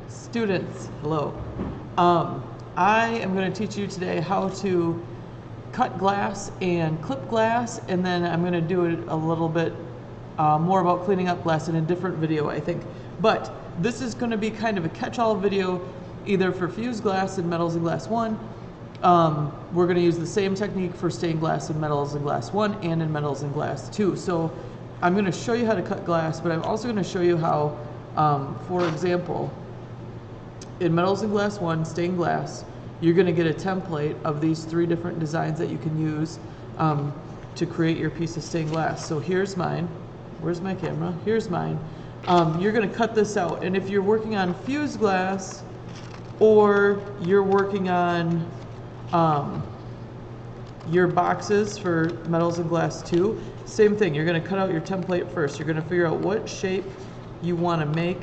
Students, hello. I am going to teach you today how to cut glass and clip glass, and then I'm going to do it a little bit more about cleaning up glass in a different video, I think. But this is going to be kind of a catch-all video, either for fused glass in metals in glass 1. We're going to use the same technique for stained glass in metals in glass 1 and in metals in glass 2. So I'm going to show you how to cut glass, but I'm also going to show you how, for example, in metals in glass 1, stained glass, you're going to get a template of these 3 different designs that you can use to create your piece of stained glass. So here's mine. Where's my camera? Here's mine. You're going to cut this out, and if you're working on fused glass or you're working on your boxes for metals in glass 2, same thing. You're going to cut out your template first. You're going to figure out what shape you want to make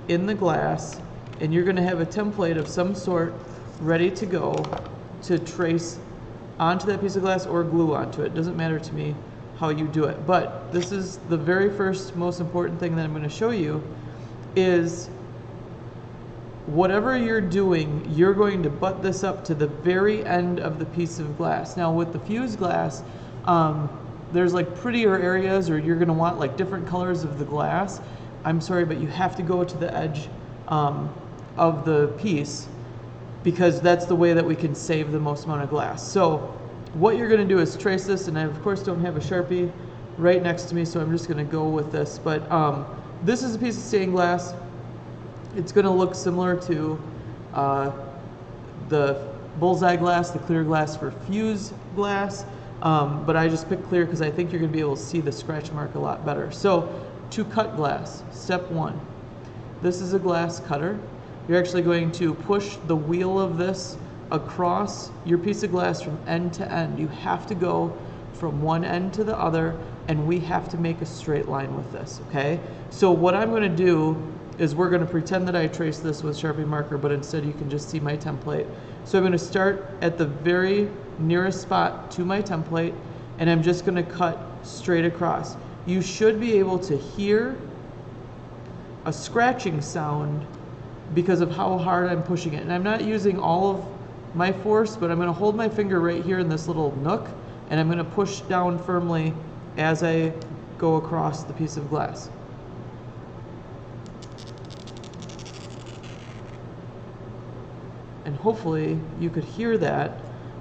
in the glass, and you're going to have a template of some sort ready to go to trace onto that piece of glass or glue onto it. Doesn't matter to me how you do it. But this is the very first most important thing that I'm going to show you is whatever you're doing, you're going to butt this up to the very end of the piece of glass. Now with the fused glass, there's like prettier areas, or you're going to want like different colors of the glass. I'm sorry, but you have to go to the edge of the piece, because that's the way that we can save the most amount of glass. So what you're going to do is trace this, and I of course don't have a Sharpie right next to me, so I'm just going to go with this. But this is a piece of stained glass. It's going to look similar to the bullseye glass, the clear glass for fused glass, but I just picked clear because I think you're going to be able to see the scratch mark a lot better. So to cut glass, step 1. This is a glass cutter. You're actually going to push the wheel of this across your piece of glass from end to end. You have to go from one end to the other, and we have to make a straight line with this, okay? So what I'm going to do is we're going to pretend that I traced this with Sharpie marker, but instead you can just see my template. So I'm going to start at the very nearest spot to my template, and I'm just going to cut straight across. You should be able to hear a scratching sound because of how hard I'm pushing it. And I'm not using all of my force, but I'm going to hold my finger right here in this little nook, and I'm going to push down firmly as I go across the piece of glass. And hopefully you could hear that.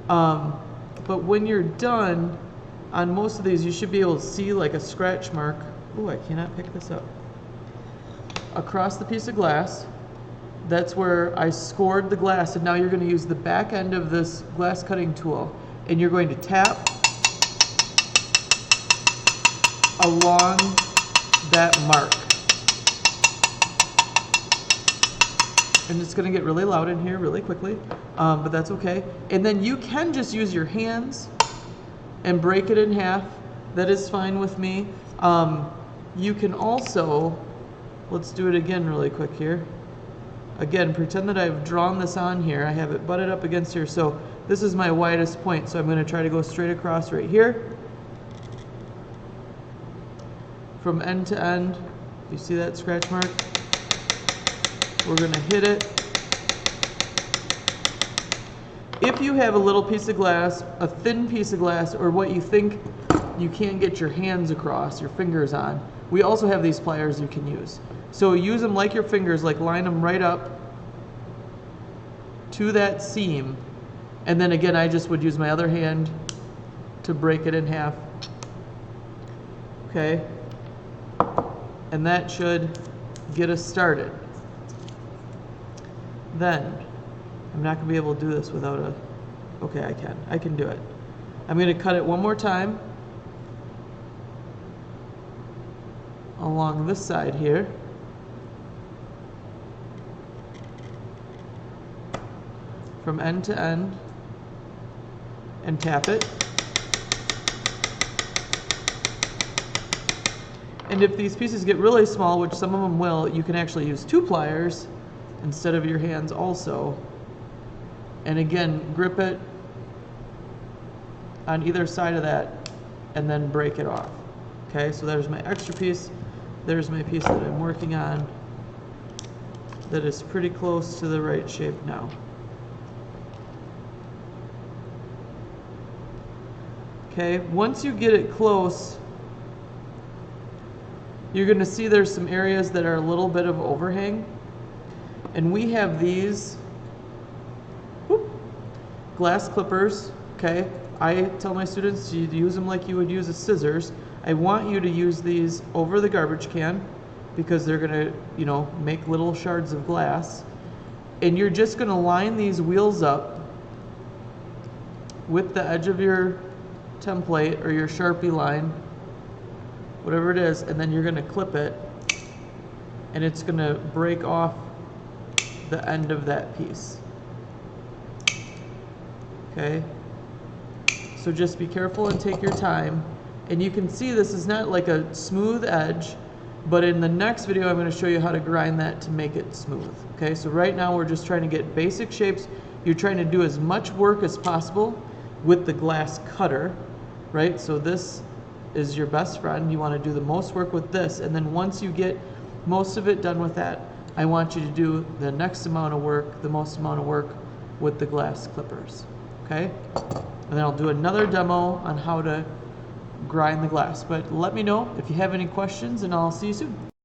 But when you're done, on most of these you should be able to see like a scratch mark. Ooh, I cannot pick this up. Across the piece of glass. That's where I scored the glass, and now you're going to use the back end of this glass cutting tool, and you're going to tap along that mark. And it's going to get really loud in here really quickly, but that's okay. And then you can just use your hands and break it in half. That is fine with me. You can also, let's do it again really quick here. Again, pretend that I've drawn this on here. I have it butted up against here. So this is my widest point. So I'm going to try to go straight across right here. From end to end. You see that scratch mark? We're going to hit it. If you have a little piece of glass, a thin piece of glass, or what you think you can't get your hands across, your fingers on, we also have these pliers you can use. So use them like your fingers, like line them right up to that seam. And then again, I just would use my other hand to break it in half. Okay? And that should get us started. Then, I'm not going to be able to do this without a... Okay, I can. I can do it. I'm going to cut it one more time along this side here. From end to end, and tap it. And if these pieces get really small, which some of them will, you can actually use 2 pliers instead of your hands also. And again, grip it on either side of that and then break it off. Okay, so there's my extra piece. There's my piece that I'm working on. that is pretty close to the right shape now. Okay, once you get it close, you're going to see there's some areas that are a little bit of overhang. And we have these glass clippers, okay? I tell my students to use them like you would use a scissors. I want you to use these over the garbage can because they're gonna, make little shards of glass. And you're just gonna line these wheels up with the edge of your template or your Sharpie line, whatever it is, and then you're gonna clip it and it's gonna break off the end of that piece. Okay? So just be careful and take your time. And you can see this is not like a smooth edge, but in the next video I'm going to show you how to grind that to make it smooth. Okay, so right now we're just trying to get basic shapes. You're trying to do as much work as possible with the glass cutter, right? So this is your best friend. You want to do the most work with this, and then once you get most of it done with that, I want you to do the next amount of work, the most amount of work with the glass clippers. Okay? And then I'll do another demo on how to grind the glass. But let me know if you have any questions, and I'll see you soon.